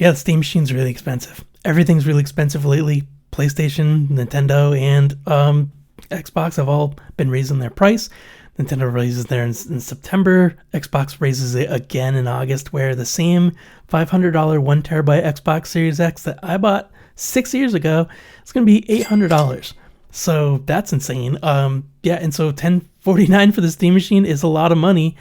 Yeah, the Steam Machine's really expensive. Everything's really expensive lately. PlayStation, Nintendo, and Xbox have all been raising their price. Nintendo raises theirs in September. Xbox raises it again in August, where the same $500 1 terabyte Xbox Series X that I bought 6 years ago is going to be $800. So that's insane. Yeah, and so $1049 for the Steam Machine is a lot of money.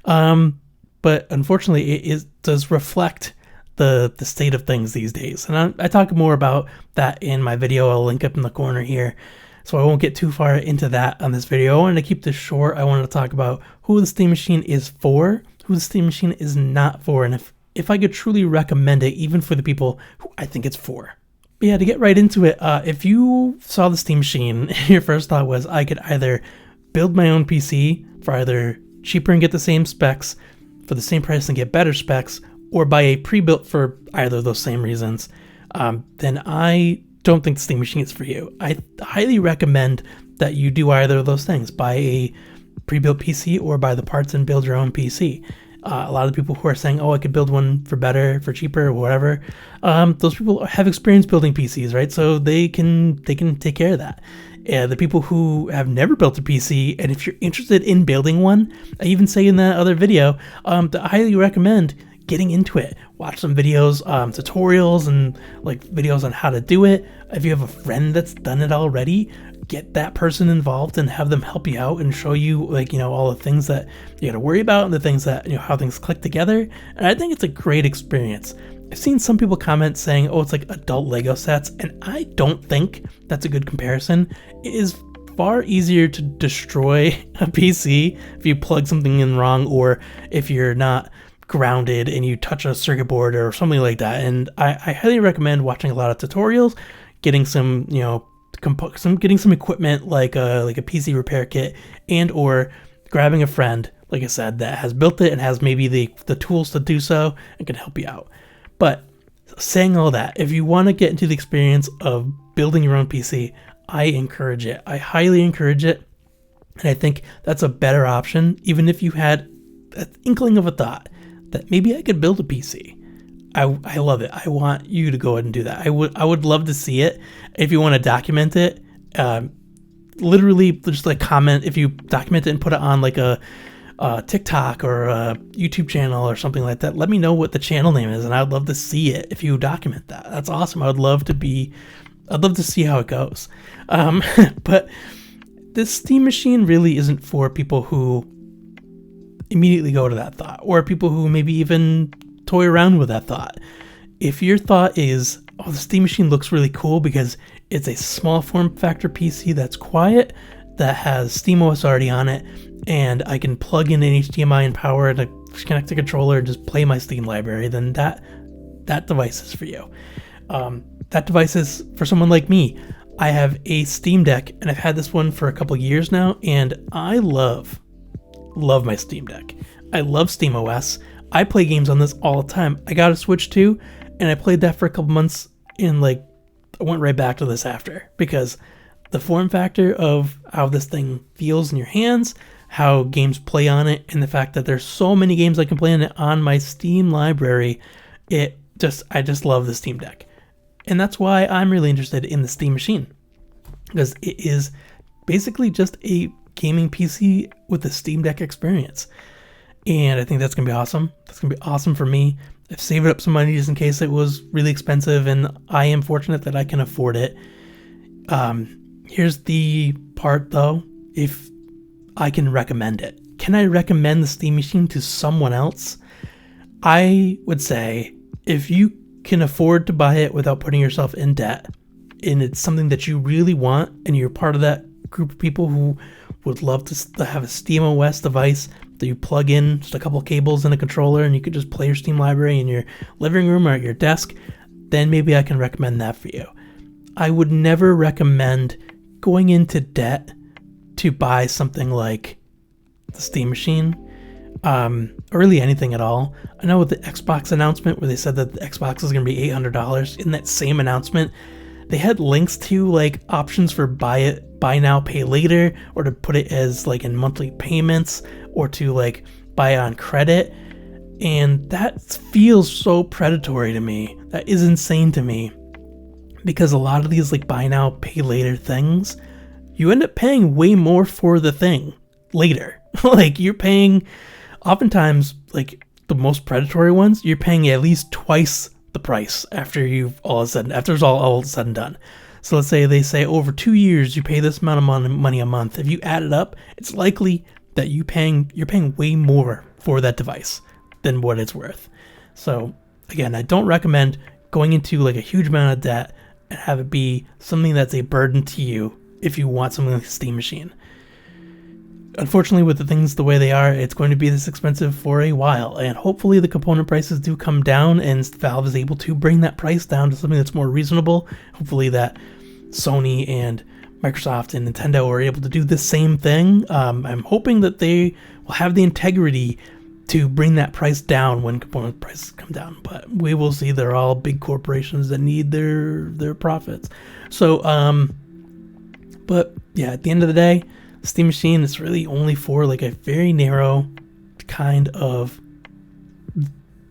But unfortunately, it does reflect the state of things these days. And I talk more about that in my video. I'll link up in the corner here. So I won't get too far into that on this video. I wanted to keep this short. I wanted to talk about who the Steam Machine is for, who the Steam Machine is not for, and if I could truly recommend it, even for the people who I think it's for. But yeah, to get right into it, if you saw the Steam Machine, your first thought was I could either build my own PC for either cheaper and get the same specs, for the same price and get better specs, or buy a pre-built for either of those same reasons, then I don't think the Steam Machine is for you. I highly recommend that you do either of those things. Buy a pre-built PC or buy the parts and build your own PC. A lot of the people who are saying, oh, I could build one for better, for cheaper, or whatever, those people have experience building PCs, right? So they can take care of that. The people who have never built a PC, and if you're interested in building one, I even say in that other video, I highly recommend getting into it. Watch some videos, tutorials, and like videos on how to do it. If you have a friend that's done it already, get that person involved and have them help you out and show you, like, you know, all the things that you got to worry about and the things that, you know, how things click together. And I think it's a great experience. I've seen some people comment saying, oh, it's like adult Lego sets, and I don't think that's a good comparison. It is far easier to destroy a PC if you plug something in wrong, or if you're not grounded and you touch a circuit board or something like that. And I highly recommend watching a lot of tutorials, getting some, you know, getting some equipment like a PC repair kit, and or grabbing a friend, like I said, that has built it and has maybe the tools to do so and can help you out. But saying all that, if you want to get into the experience of building your own PC, I encourage it. I highly encourage it. And I think that's a better option, even if you had an inkling of a thought that maybe I could build a PC. I love it. I want you to go ahead and do that. I would love to see it. If you want to document it, literally just like comment if you document it and put it on like a TikTok or a YouTube channel or something like that. Let me know what the channel name is, and I'd love to see it if you document that. That's awesome. I'd love to see how it goes. But this Steam Machine really isn't for people who immediately go to that thought, or people who maybe even toy around with that thought. If your thought is, oh, the Steam Machine looks really cool because it's a small form factor PC that's quiet, that has SteamOS already on it, and I can plug in an HDMI and power to connect the controller and just play my Steam library, then that device is for you. That device is for someone like me. I have a Steam Deck, and I've had this one for a couple years now, and I love my Steam Deck. I love SteamOS. I play games on this all the time. I got a Switch too, and I played that for a couple months, and I went right back to this after, because the form factor of how this thing feels in your hands, how games play on it, and the fact that there's so many games I can play on it on my Steam library, I just love the Steam Deck. And that's why I'm really interested in the Steam Machine, because it is basically just a gaming PC with a Steam Deck experience. And I think that's going to be awesome. That's going to be awesome for me. I've saved up some money just in case it was really expensive, and I am fortunate that I can afford it. Here's the part though, if I can recommend it. Can I recommend the Steam Machine to someone else? I would say if you can afford to buy it without putting yourself in debt, and it's something that you really want, and you're part of that group of people who would love to have a SteamOS device that you plug in just a couple of cables and a controller, and you could just play your Steam library in your living room or at your desk, then maybe I can recommend that for you. I would never recommend going into debt to buy something like the Steam Machine, or really anything at all. I know with the Xbox announcement where they said that the Xbox is going to be $800, in that same announcement, they had links to like options for buy now, pay later, or to put it as like in monthly payments, or to like buy on credit. And that feels so predatory to me. That is insane to me. Because a lot of these like buy now, pay later things, you end up paying way more for the thing later. Like you're paying, oftentimes, like the most predatory ones, you're paying at least twice the price after it's all said and done. So let's say they say over 2 years you pay this amount of money a month. If you add it up, it's likely that you're paying way more for that device than what it's worth. So again, I don't recommend going into like a huge amount of debt and have it be something that's a burden to you if you want something like a Steam Machine. Unfortunately, with the things the way they are, it's going to be this expensive for a while, and hopefully the component prices do come down and Valve is able to bring that price down to something that's more reasonable. Hopefully that Sony and Microsoft and Nintendo are able to do the same thing. I'm hoping that they will have the integrity to bring that price down when component prices come down, but we will see. They're all big corporations that need their profits. So, but yeah, at the end of the day, Steam Machine is really only for like a very narrow kind of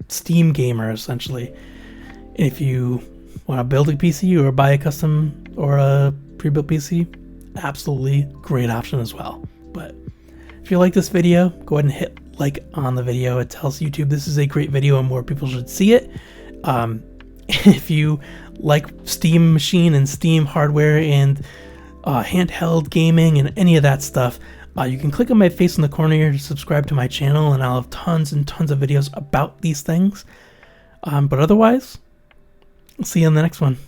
Steam gamer, essentially. If you want to build a PC or buy a custom or a pre-built PC, absolutely great option as well. But if you like this video, go ahead and hit like on the video. It tells YouTube this is a great video and more people should see it. If you like Steam Machine and Steam hardware and handheld gaming and any of that stuff, you can click on my face in the corner here to subscribe to my channel, and I'll have tons and tons of videos about these things. But otherwise, I'll see you on the next one.